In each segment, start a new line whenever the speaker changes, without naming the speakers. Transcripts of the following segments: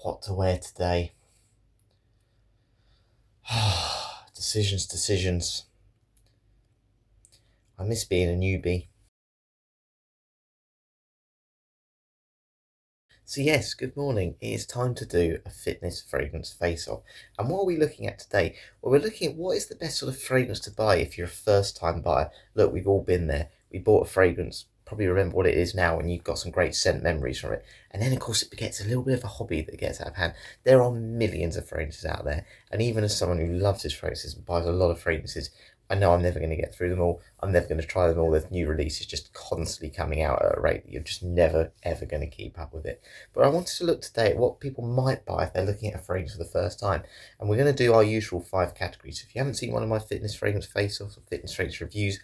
What to wear today? Decisions. I miss being a newbie. So yes, good morning. It is time to do a fitness fragrance face-off. And what are we looking at today? Well, we're looking at what is the best sort of fragrance to buy if you're a first-time buyer. Look, we've all been there. We bought a fragrance, probably remember what it is now, and you've got some great scent memories from it. And then, of course, it gets a little bit of a hobby that gets out of hand. There are millions of fragrances out there. And even as someone who loves his fragrances and buys a lot of fragrances, I know I'm never going to get through them all. I'm never going to try them all. There's new releases just constantly coming out at a rate that you're just never, ever going to keep up with it. But I wanted to look today at what people might buy if they're looking at a fragrance for the first time. And we're going to do our usual 5 categories. If you haven't seen one of my fitness fragrance face-offs or fitness fragrance reviews,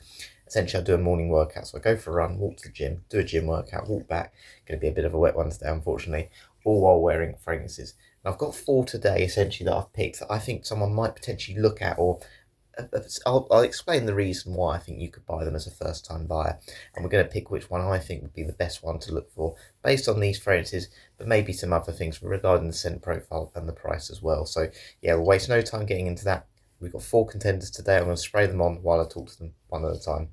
essentially I do a morning workout. So I go for a run, walk to the gym, do a gym workout, walk back. Going to be a bit of a wet one today, unfortunately, all while wearing fragrances. And I've got 4 today, essentially, that I've picked that I think someone might potentially look at, or I'll explain the reason why I think you could buy them as a first time buyer, and we're going to pick which one I think would be the best one to look for based on these fragrances, but maybe some other things regarding the scent profile and the price as well. So yeah, we'll waste no time getting into that. We've got 4 contenders today. I'm going to spray them on while I talk to them one at a time.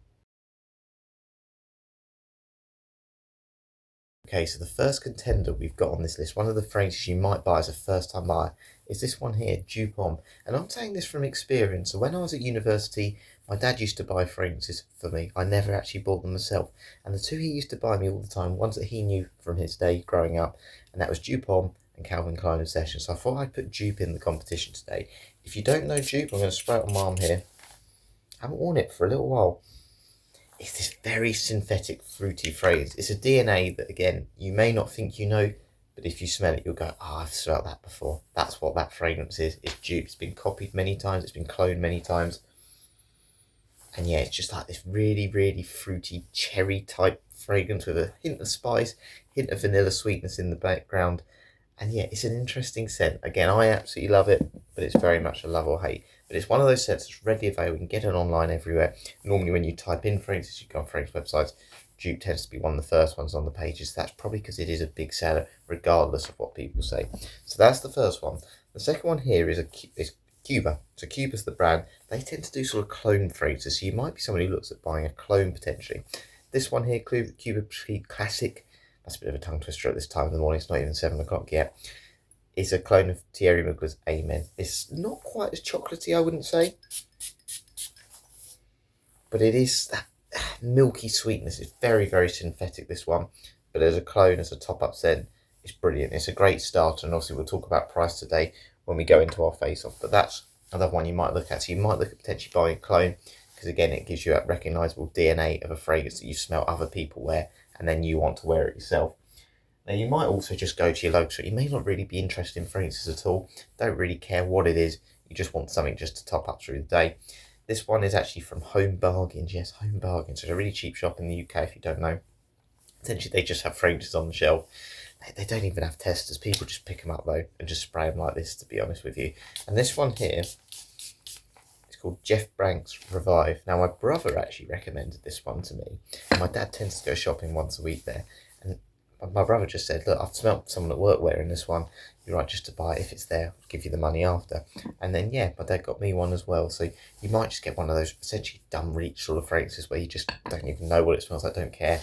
Okay, so the first contender we've got on this list, one of the fragrances you might buy as a first time buyer, is this one here, Dupe Homme. And I'm saying this from experience. So when I was at university, my dad used to buy fragrances for me. I never actually bought them myself. And the two he used to buy me all the time, ones that he knew from his day growing up, and that was Dupe Homme and Calvin Klein Obsession. So I thought I'd put Dupe in the competition today. If you don't know Dupe, I'm going to spray it on my arm here. I haven't worn it for a little while. It's this very synthetic, fruity fragrance. It's a DNA that, again, you may not think you know, but if you smell it, you'll go, oh, I've smelled that before. That's what that fragrance is. It's Dupe. It's been copied many times. It's been cloned many times. And yeah, it's just like this really, really fruity, cherry type fragrance with a hint of spice, hint of vanilla sweetness in the background. And yeah, it's an interesting scent. Again, I absolutely love it, but it's very much a love or hate. But it's one of those scents that's readily available. You can get it online everywhere. Normally, when you type in fragrances, you go on fragrance websites, Dupe tends to be one of the first ones on the pages. That's probably because it is a big seller, regardless of what people say. So that's the first one. The second one here is Cuba. So Cuba's the brand. They tend to do sort of clone fragrances. So you might be someone who looks at buying a clone potentially. This one here, Cuba Classic. That's a bit of a tongue twister at this time of the morning. It's not even 7 o'clock yet. It's a clone of Thierry Mugler's Amen. It's not quite as chocolatey, I wouldn't say, but it is that milky sweetness. It's very, very synthetic, this one, but as a clone, as a top-up scent, it's brilliant. It's a great starter, and obviously we'll talk about price today when we go into our face-off, but that's another one you might look at. So you might look at potentially buying a clone, because again, it gives you that recognisable DNA of a fragrance that you've smelled other people wear, and then you want to wear it yourself. Now, you might also just go to your local store. You may not really be interested in fragrances at all, don't really care what it is, you just want something just to top up through the day. This one is actually from Home Bargains. Yes, Home Bargains. It's a really cheap shop in the UK if you don't know. Essentially, they just have fragrances on the shelf. They don't even have testers. People just pick them up though and just spray them like this, to be honest with you. And this one here is called Jeff Brank's Revive. Now, my brother actually recommended this one to me. My dad tends to go shopping once a week there. And my brother just said, look, I've smelt someone at work wearing this one. You're right just to buy it if it's there. I'll give you the money after. And then, yeah, my dad got me one as well. So you might just get one of those essentially dumb reach sort of fragrances where you just don't even know what it smells like, don't care.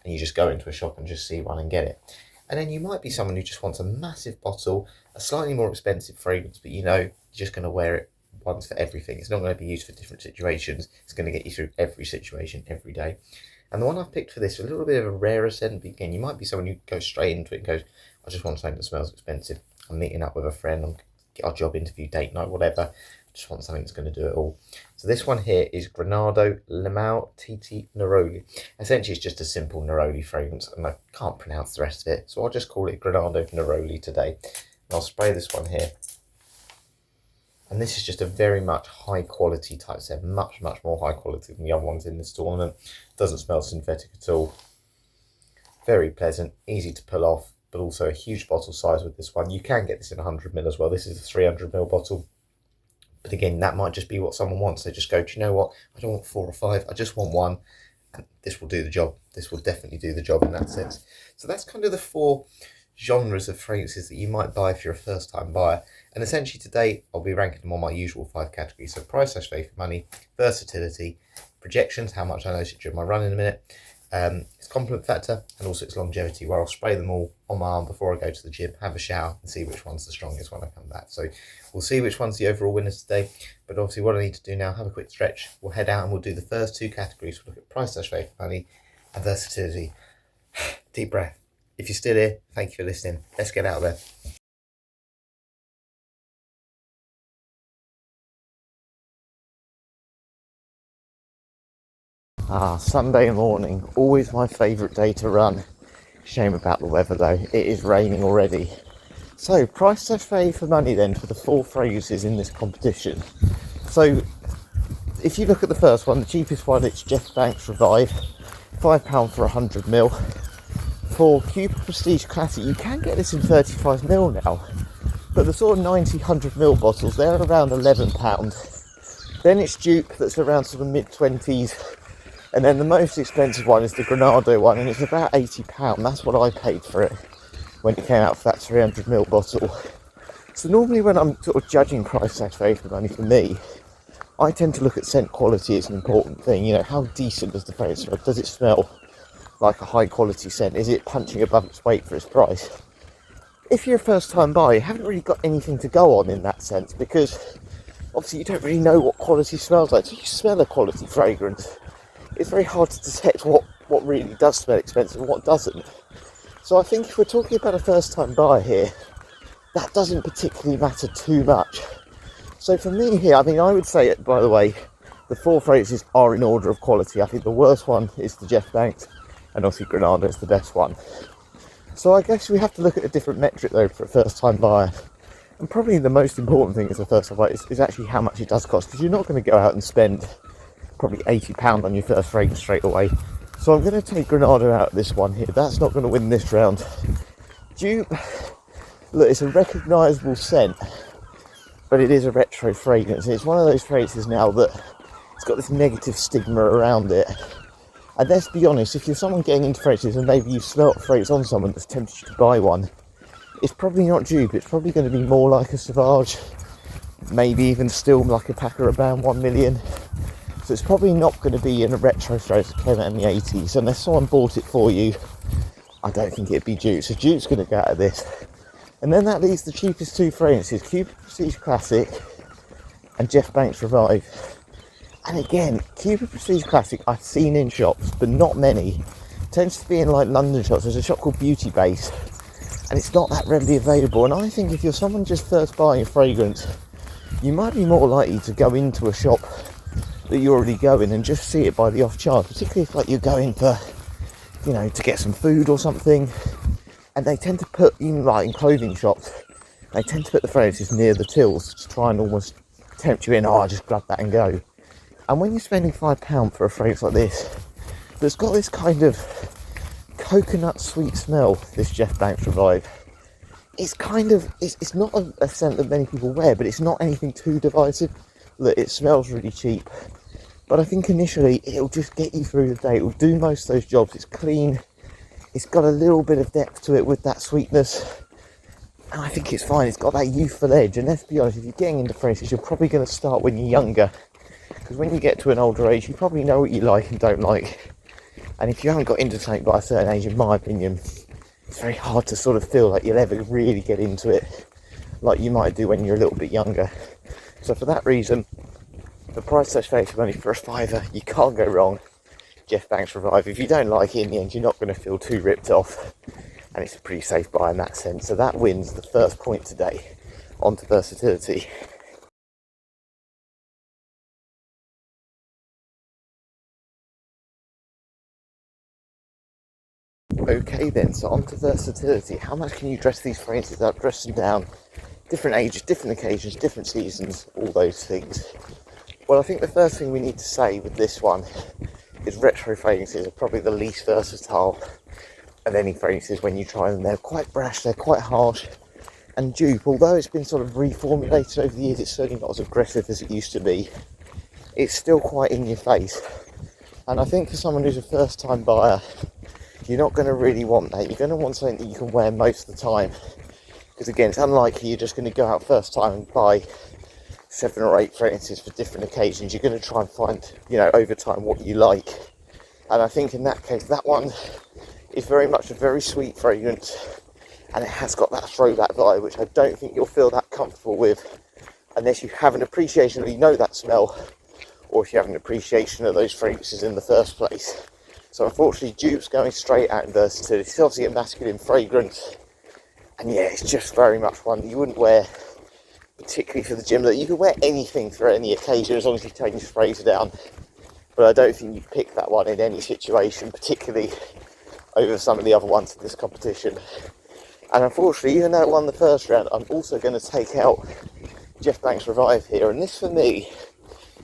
And you just go into a shop and just see one and get it. And then you might be someone who just wants a massive bottle, a slightly more expensive fragrance, but you know you're just going to wear it once for everything. It's not going to be used for different situations. It's going to get you through every situation, every day. And the one I've picked for this is a little bit of a rarer scent, but again, you might be someone who goes straight into it and goes, I just want something that smells expensive. I'm meeting up with a friend, I'm our job interview, date night, whatever. I just want something that's going to do it all. So this one here is Granado Limão Titi Neroli. Essentially, it's just a simple Neroli fragrance, and I can't pronounce the rest of it, so I'll just call it Granado Neroli today. And I'll spray this one here. And this is just a very much high quality type scent, much, much more high quality than the other ones in this tournament. Doesn't smell synthetic at all. Very pleasant, easy to pull off, but also a huge bottle size with this one. You can get this in 100ml as well. This is a 300ml bottle. But again, that might just be what someone wants. They just go, do you know what? I don't want 4 or 5. I just want one. And this will do the job. This will definitely do the job in that sense. So that's kind of the 4 genres of fragrances that you might buy if you're a first time buyer. And essentially today I'll be ranking them on my usual 5 categories. So price / value for money, versatility, projections, how much I notice it during my run in a minute, its compliment factor, and also its longevity, where I'll spray them all on my arm before I go to the gym, have a shower, and see which one's the strongest when I come back. So we'll see which one's the overall winners today. But obviously what I need to do now, have a quick stretch, we'll head out and we'll do the first 2 categories. We'll look at price / value for money and versatility. Deep breath. If you're still here, thank you for listening. Let's get out there. Sunday morning, always my favourite day to run. Shame about the weather though, it is raining already. So, price / value for money then for the 4 fragrances in this competition. So, if you look at the first one, the cheapest one, it's Jeff Banks Revive, £5 for 100ml. For Cupid Prestige Classic, you can get this in 35ml now, but the sort of 90, 100ml bottles, they're around £11. Then it's Dupe, that's around sort of mid-20s. And then the most expensive one is the Granado one, and it's about £80. That's what I paid for it when it came out for that 300ml bottle. So normally when I'm sort of judging price / value for money for me, I tend to look at scent quality as an important thing. You know, how decent does the fragrance smell? Does it smell like a high quality scent? Is it punching above its weight for its price? If you're a first time buyer, you haven't really got anything to go on in that sense, because obviously you don't really know what quality smells like. So you smell a quality fragrance, it's very hard to detect what really does smell expensive and what doesn't. So I think if we're talking about a first time buyer here, that doesn't particularly matter too much. So for me here, I mean, I would say, by the way, the 4 fragrances are in order of quality. I think the worst one is the Jeff Banks, and obviously Granada is the best one. So I guess we have to look at a different metric though for a first time buyer. And probably the most important thing as a first time buyer is actually how much it does cost, because you're not going to go out and spend probably £80 on your first fragrance straight away. So I'm going to take Granada out of this one here. That's not going to win this round. Dupe, look, it's a recognisable scent, but it is a retro fragrance. It's one of those fragrances now that it's got this negative stigma around it. And let's be honest, if you're someone getting into fragrances and maybe you've smelt a fragrance on someone that's tempted you to buy one, it's probably not Dupe. It's probably going to be more like a Sauvage, maybe even still like a Paco Rabanne 1 million. So it's probably not going to be in a retro fragrance that came out in the 80s. Unless someone bought it for you, I don't think it'd be Dupe. So Dupe's going to go out of this. And then that leaves the cheapest 2 fragrances, Cupid Prestige Classic and Jeff Banks Revive. And again, Cupid Prestige Classic I've seen in shops, but not many. It tends to be in like London shops. There's a shop called Beauty Base, and it's not that readily available. And I think if you're someone just first buying a fragrance, you might be more likely to go into a shop that you already go in and just see it by the off chance, particularly if like you're going for, you know, to get some food or something. And they tend to put, even like in clothing shops, they tend to put the fragrances near the tills to try and almost tempt you in. Oh, I'll just grab that and go. And when you're spending £5 for a fragrance like this, that's got this kind of coconut sweet smell, this Jeff Banks Revive, it's kind of, it's not a scent that many people wear, but it's not anything too divisive. Look, it smells really cheap, but I think initially it'll just get you through the day. It'll do most of those jobs. It's clean, it's got a little bit of depth to it with that sweetness, and I think it's fine. It's got that youthful edge. And let's be honest, if you're getting into fragrances, you're probably going to start when you're younger, because when you get to an older age, you probably know what you like and don't like. And if you haven't got into something by a certain age, in my opinion, it's very hard to sort of feel like you'll ever really get into it like you might do when you're a little bit younger. So for that reason, the price / value for money for a £5, you can't go wrong. Jeff Banks Revive. If you don't like it in the end, you're not going to feel too ripped off, and it's a pretty safe buy in that sense. So that wins the first point today. On to versatility. Okay then, so on to versatility. How much can you dress these fragrances up, dress them down? Different ages, different occasions, different seasons, all those things. Well, I think the first thing we need to say with this one is retro fragrances are probably the least versatile of any fragrances when you try them. They're quite brash, they're quite harsh. And Dupe, although it's been sort of reformulated over the years, it's certainly not as aggressive as it used to be. It's still quite in your face. And I think for someone who's a first time buyer, you're not going to really want that. You're going to want something that you can wear most of the time, because again, it's unlikely you're just going to go out first time and buy 7 or 8 fragrances for different occasions. You're going to try and find, over time what you like. And I think in that case, that one is very much a very sweet fragrance, and it has got that throwback vibe, which I don't think you'll feel that comfortable with unless you have an appreciation of, that smell, or if you have an appreciation of those fragrances in the first place. So unfortunately, Dupe's going straight out in versatility. It's obviously a masculine fragrance, and yeah, it's just very much one that you wouldn't wear particularly for the gym. That you can wear anything for any occasion as long as you take your sprays down, but I don't think you'd pick that one in any situation, particularly over some of the other ones in this competition. And unfortunately, even though it won the first round, I'm also going to take out Jeff Banks Revive here, and this for me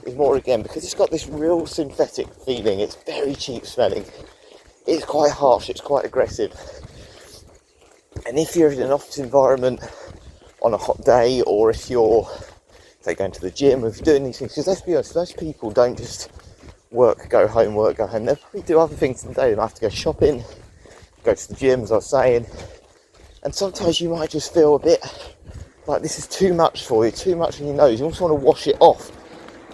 is more, again, because it's got this real synthetic feeling. It's very cheap smelling, it's quite harsh, it's quite aggressive, and if you're in an office environment on a hot day, or if you're, say, going to the gym, or if you're doing these things, because let's be honest, most people don't just work, go home, they'll probably do other things in the day. They might have to go shopping, go to the gym, as I was saying, and sometimes you might just feel a bit like this is too much for you, too much in your nose. You almost want to wash it off.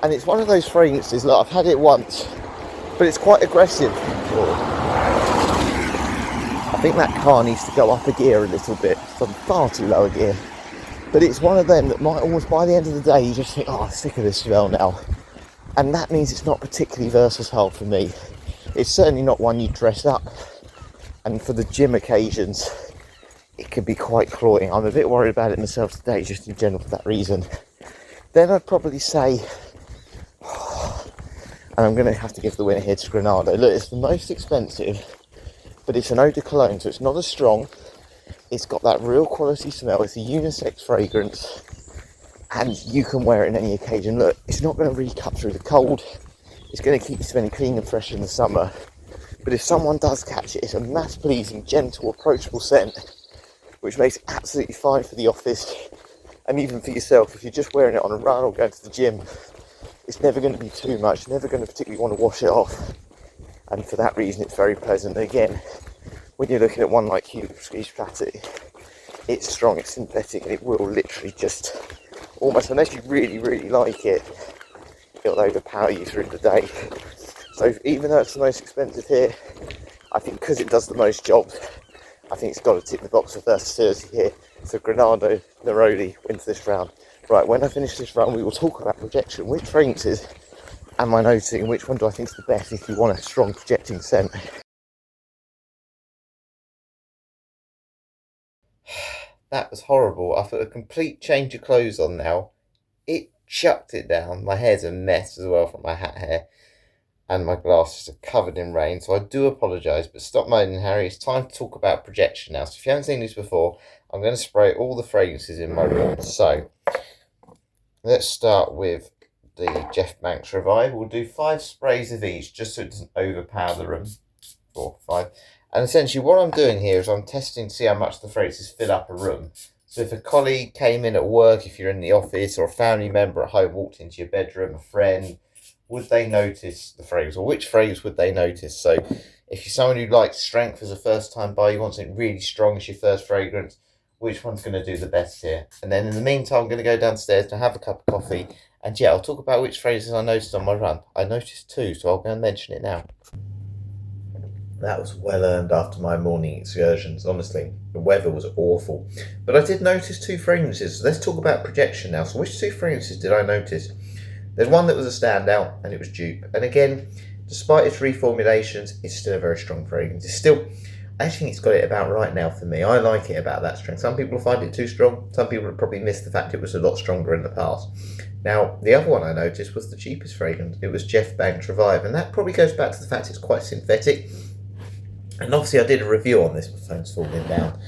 And it's one of those fragrances, look, I've had it once, but it's quite aggressive. I think that car needs to go up a gear a little bit. It's on far too low a gear. But it's one of them that might almost, by the end of the day, you just think, oh, I'm sick of this smell now. And that means it's not particularly versatile for me. It's certainly not one you dress up. And for the gym occasions, it can be quite cloying. I'm a bit worried about it myself today, just in general for that reason. Then I'd probably say, and I'm going to have to give the winner here to Granado. Look, it's the most expensive, but it's an eau de cologne, so it's not as strong. It's got that real quality smell. It's a unisex fragrance, and you can wear it in any occasion. Look, it's not going to really cut through the cold. It's going to keep you smelling clean and fresh in the summer. But if someone does catch it, it's a mass-pleasing, gentle, approachable scent, which makes it absolutely fine for the office, and even for yourself. If you're just wearing it on a run or going to the gym, it's never going to be too much, never going to particularly want to wash it off, and for that reason it's very pleasant. Again, when you're looking at one like Hugo Prestige Platy, it's strong, it's synthetic, and it will literally just almost, unless you really, really like it, it'll overpower you through the day. So even though it's the most expensive here, I think because it does the most jobs, I think it's got to tick the box for versatility here. So Granado Neroli wins this round. Right, when I finish this round, we will talk about projection. Which fragrances am I noticing? Which one do I think is the best if you want a strong projecting scent? That was horrible. I've put a complete change of clothes on now. It chucked it down. My hair's a mess as well from my hat hair. And my glasses are covered in rain, so I do apologise, but stop moaning, Harry. It's time to talk about projection now. So if you haven't seen this before, I'm going to spray all the fragrances in my room. So let's start with the Jeff Banks Revive. We'll do 5 sprays of each, just so it doesn't overpower the room. 4, 5. And essentially what I'm doing here is I'm testing to see how much the fragrances fill up a room. So if a colleague came in at work, if you're in the office, or a family member at home walked into your bedroom, a friend, would they notice the fragrance, or which fragrance would they notice? So if you're someone who likes strength as a first time buyer, you want something really strong as your first fragrance, which one's going to do the best here? And then in the meantime, I'm going to go downstairs to have a cup of coffee, and yeah, I'll talk about which fragrances I noticed on my run. I noticed 2, so I'll go and mention it now. That was well earned after my morning excursions. Honestly, the weather was awful, but I did notice 2 fragrances. Let's talk about projection now. So which 2 fragrances did I notice? There's one that was a standout, and it was Dupe. And again, despite its reformulations, it's still a very strong fragrance. It's still, I think it's got it about right now for me. I like it about that strength. Some people find it too strong. Some people would probably miss the fact it was a lot stronger in the past. Now, the other one I noticed was the cheapest fragrance. It was Jeff Banks Revive, and that probably goes back to the fact it's quite synthetic. And obviously I did a review on this. My phone's falling down.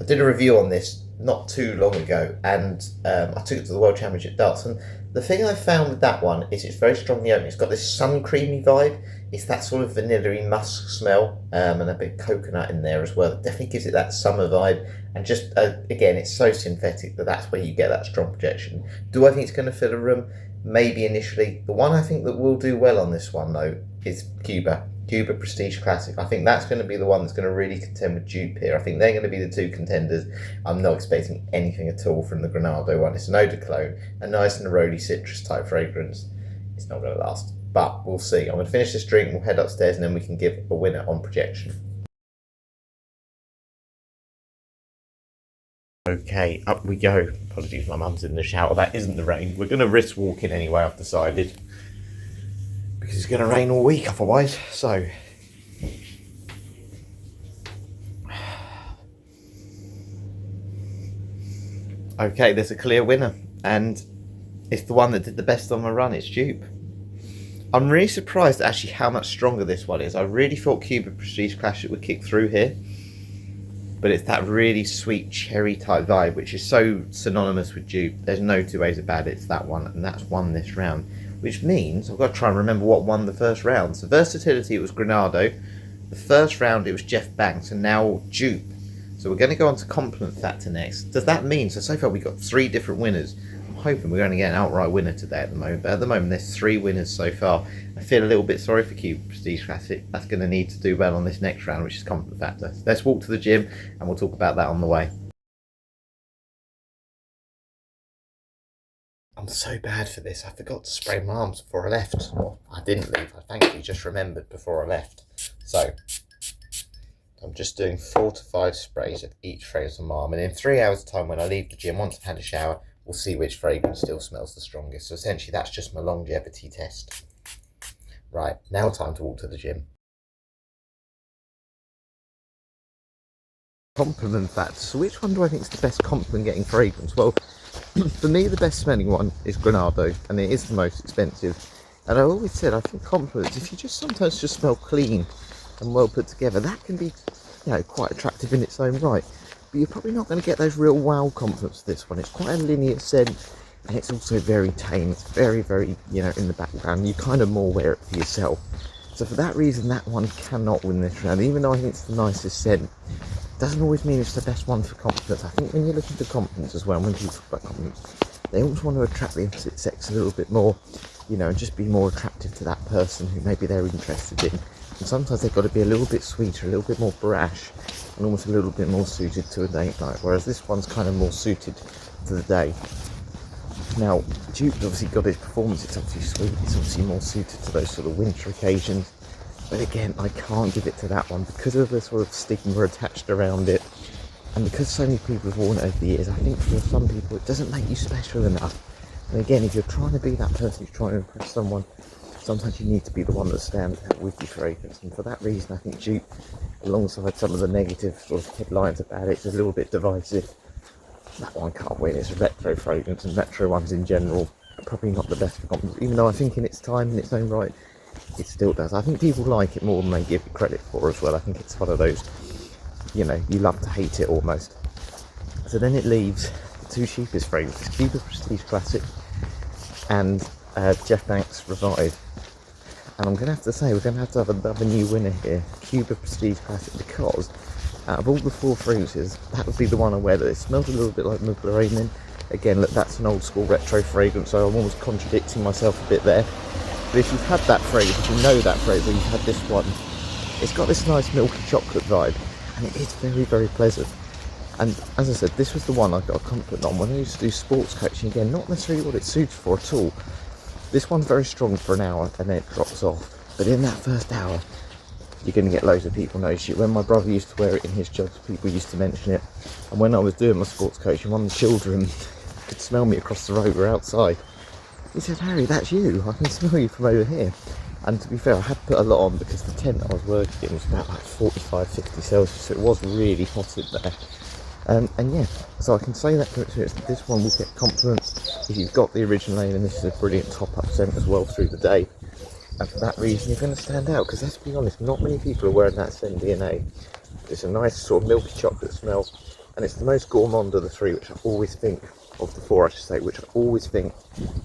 I did a review on this not too long ago, and I took it to the World Championship Darts, and the thing I found with that one is it's very strong in the opening. It's got this sun creamy vibe. It's that sort of vanilla-y musk smell, and a bit of coconut in there as well. It definitely gives it that summer vibe, and just again, it's so synthetic that that's where you get that strong projection. Do I think it's going to fill a room? Maybe initially. The one I think that will do well on this one though is Cuba. Cuba Prestige Classic. I think that's going to be the one that's going to really contend with Dupe here. I think they're going to be the two contenders. I'm not expecting anything at all from the Granado one. It's an eau de cologne, a nice neroli citrus type fragrance. It's not going to last, but we'll see. I'm going to finish this drink, we'll head upstairs, and then we can give a winner on projection. Okay, up we go. Apologies, my mum's in the shower. That isn't the rain. We're going to risk walking anyway, I've decided, because it's going to rain all week otherwise. So, okay, there's a clear winner, and it's the one that did the best on my run. It's Dupe. I'm really surprised actually how much stronger this one is. I really thought Cuba Prestige Classic would kick through here, but it's that really sweet cherry type vibe, which is so synonymous with Dupe. There's no two ways about it. It's that one, and that's won this round, which means I've got to try and remember what won the first round. So versatility, it was Granado. The first round, it was Jeff Banks, and now Dupe. So we're going to go on to compliment factor next. Does that mean, so far we've got 3 different winners. I'm hoping we're going to get an outright winner today at the moment. But at the moment, there's 3 winners so far. I feel a little bit sorry for Cuba Prestige Classic. That's going to need to do well on this next round, which is compliment factor. So let's walk to the gym, and we'll talk about that on the way. I'm so bad for this. I forgot to spray my arms before I left. Well, I didn't leave. I thankfully just remembered before I left. So I'm just doing 4 to 5 sprays of each fragrance on my arm, and in 3 hours time when I leave the gym, once I've had a shower, we'll see which fragrance still smells the strongest. So essentially that's just my longevity test. Right, now time to walk to the gym. Compliment factor. So which one do I think is the best compliment getting fragrance? Well, for me the best smelling one is Granado, and it is the most expensive. And I always said I think compliments, if you just sometimes just smell clean and well put together, that can be, you know, quite attractive in its own right. But you're probably not going to get those real wow compliments with this one. It's quite a linear scent, and it's also very tame. It's very, very, you know, in the background. You kind of more wear it for yourself. So for that reason, that one cannot win this round. Even though I think it's the nicest scent, doesn't always mean it's the best one for compliments. I think when you're looking for compliments as well, when people talk about compliments, they always want to attract the opposite sex a little bit more, you know, and just be more attractive to that person who maybe they're interested in. And sometimes they've got to be a little bit sweeter, a little bit more brash, and almost a little bit more suited to a date night, whereas this one's kind of more suited to the day. Now, Dupe's obviously got his performance, it's obviously sweet, it's obviously more suited to those sort of winter occasions. But again, I can't give it to that one because of the sort of stigma attached around it. And because so many people have worn it over the years, I think for some people it doesn't make you special enough. And again, if you're trying to be that person who's trying to impress someone, sometimes you need to be the one that stands out with your fragrance. And for that reason, I think Dupe, alongside some of the negative sort of headlines about it, is a little bit divisive. That one can't win. It's a retro fragrance, and retro ones in general are probably not the best for compliments. Even though I think in its time, in its own right, it still does. I think people like it more than they give it credit for as well. I think it's one of those, you know, you love to hate it almost. So then it leaves the 2 cheapest fragrances, Cuba Prestige Classic and Jeff Banks Revive. And I'm going to have to say, we're going to have another new winner here, Cuba Prestige Classic, because out of all the 4 fragrances, that would be the one I wear that it smells a little bit like Mugler Evening. Again, look, that's an old school retro fragrance, so I'm almost contradicting myself a bit there. But if you've had that fragrance, if you know that fragrance, or you've had this one, it's got this nice milky chocolate vibe, and it is very, very pleasant. And as I said, this was the one I got a compliment on when I used to do sports coaching. Again, not necessarily what it's suited for at all. This one's very strong for an hour, and then it drops off. But in that first hour, you're going to get loads of people notice you. When my brother used to wear it in his jobs, people used to mention it. And when I was doing my sports coaching, one of the children could smell me across the road. We're outside. He said, "Harry, that's you. I can smell you from over here." And to be fair, I had put a lot on because the tent I was working in was about like 45, 50 Celsius, so it was really hot in there. And yeah, so I can say that from experience, that this one will get compliments if you've got the original name, and this is a brilliant top-up scent as well through the day. And for that reason, you're going to stand out, because let's be honest, not many people are wearing that scent DNA. It's a nice sort of milky chocolate smell, and it's the most gourmand of the 3, which I always think, of the 4 I should say, which I always think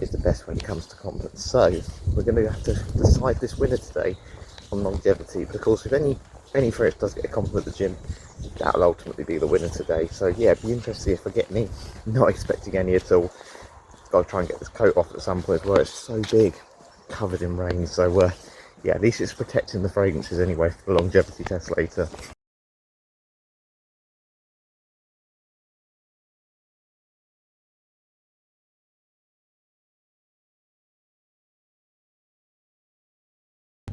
is the best when it comes to compliments. So we're going to have to decide this winner today on longevity, but of course if any fragrance does get a compliment at the gym, that'll ultimately be the winner today. So yeah, it'd be interesting if I get any. Not expecting any at all. Got to try and get this coat off at some point as well. It's so big, covered in rain, so yeah, at least it's protecting the fragrances anyway for the longevity test later.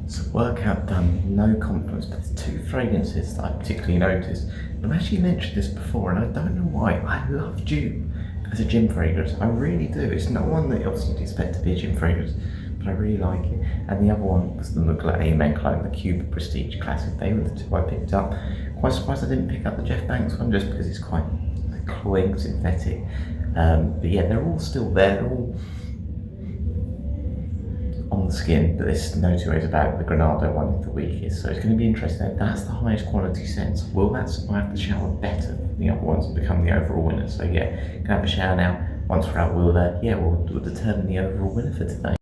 So workout done, no compliments, but there's two fragrances that I particularly noticed. I've actually mentioned this before and I don't know why. I love Dupe as a gym fragrance. I really do. It's not one that obviously you'd expect to be a gym fragrance, but I really like it. And the other one was the Mugler Amen cologne, the Cube Prestige Classic. They were the two I picked up. Quite surprised I didn't pick up the Jeff Banks one just because it's quite cloying, synthetic. But yeah, they're all still there. They're all on the skin, but there's no two ways about it. The Granado one is the weakest, so it's going to be interesting. That's the highest quality scent. Will that survive the shower better than the other ones and become the overall winner? So yeah, gonna have a shower now. Once we're out, we'll determine the overall winner for today.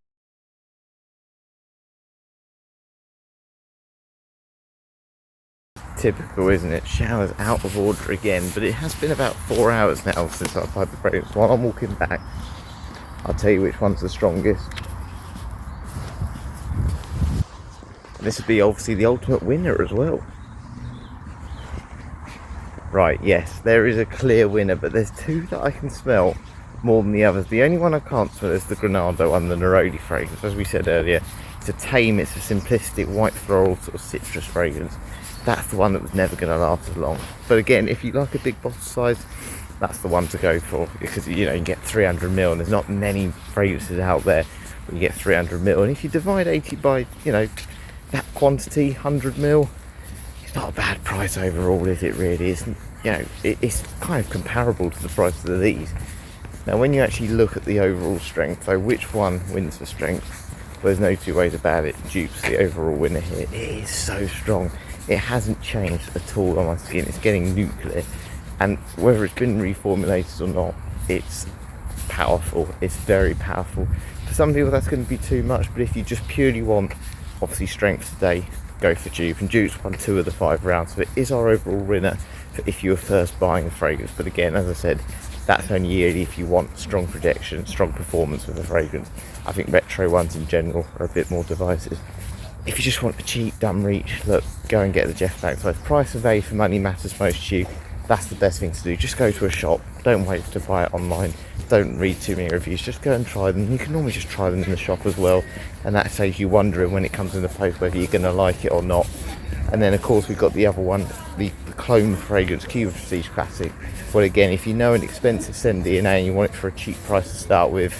Typical, isn't it? Shower's out of order again, but it has been about 4 hours now since I applied the fragrance. While I'm walking back, I'll tell you which one's the strongest. This would be obviously the ultimate winner as well. Right, yes, there is a clear winner, but there's two that I can smell more than the others. The only one I can't smell is the Granado one, the Neroli fragrance. As we said earlier, it's a tame, it's a simplistic white floral sort of citrus fragrance. That's the one that was never going to last as long. But again, if you like a big bottle size, that's the one to go for, because you know you can get 300ml and there's not many fragrances out there where you get 300ml. And if you divide 80 by, you know, that quantity, 100ml, it's not a bad price overall, is it really? It's, you know, it's kind of comparable to the prices of these. Now when you actually look at the overall strength, so which one wins for strength? Well, there's no two ways about it. Dupe's the overall winner here. It is so strong. It hasn't changed at all on my skin. It's getting nuclear, and whether it's been reformulated or not, it's powerful. It's very powerful. For some people that's going to be too much, but if you just purely want obviously strength today, go for Dupe. And Dupe's won 2 of the 5 rounds, so it is our overall winner for if you were first buying a fragrance. But again, as I said, that's only yearly if you want strong projection, strong performance with a fragrance. I think retro ones in general are a bit more divisive. If you just want a cheap, dumb reach, look, go and get the Jeff Banks. So if price of value for money matters most to you, that's the best thing to do. Just go to a shop. Don't wait to buy it online. Don't read too many reviews. Just go and try them. You can normally just try them in the shop as well, and that saves you wondering when it comes in the post whether you're going to like it or not. And then of course we've got the other one, the clone fragrance, Cube Prestige Classic. Well, again, if you know an expensive scent DNA and you want it for a cheap price to start with,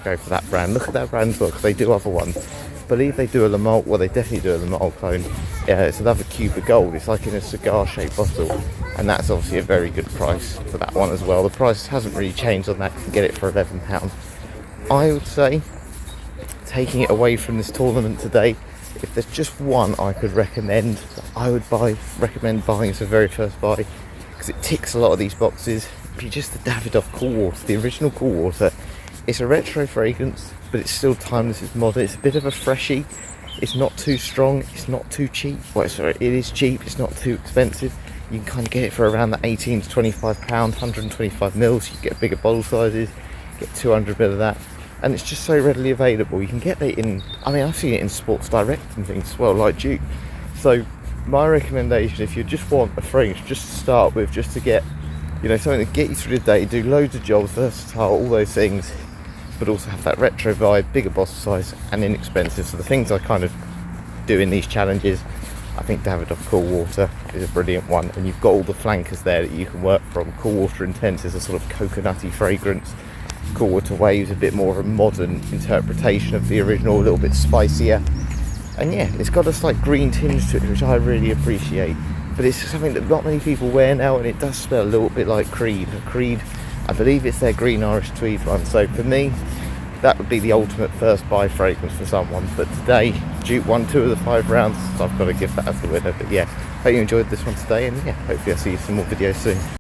go for that brand. Look at that brand as well, because they do other ones. I believe they do a Le Male, well they definitely do a Le Male clone. It's another Cube of Gold. It's like in a cigar shaped bottle, and that's obviously a very good price for that one as well. The price hasn't really changed on that. You can get it for £11. I would say, taking it away from this tournament today, if there's just one I could recommend that I would recommend buying as a very first buy, because it ticks a lot of these boxes, it'd be just the Davidoff Cool Water, the original Cool Water. It's a retro fragrance, but it's still timeless, it's modern, it's a bit of a freshie. It's not too strong, it's not too cheap. Well, sorry, it is cheap, it's not too expensive. You can kind of get it for around the £18 to £25, 125ml. You get bigger bottle sizes, get 200ml of that. And it's just so readily available. You can get it in, I mean, I've seen it in Sports Direct and things as well, like Dupe. So my recommendation, if you just want a fragrance just to start with, just to get, you know, something to get you through the day, do loads of jobs, versatile, all those things, but also have that retro vibe, bigger bottle size and inexpensive. So the things I kind of do in these challenges, I think Davidoff Cool Water is a brilliant one, and you've got all the flankers there that you can work from. Cool Water Intense is a sort of coconutty fragrance. Cool Water Waves, a bit more of a modern interpretation of the original, a little bit spicier. And yeah, it's got a slight green tinge to it, which I really appreciate. But it's something that not many people wear now, and it does smell a little bit like Creed. Creed, I believe it's their Green Irish Tweed one. So for me, that would be the ultimate first buy fragrance for someone. But today, Dupe won 2 of the 5 rounds, so I've got to give that as the winner. But yeah, hope you enjoyed this one today, and yeah, hopefully I'll see you some more videos soon.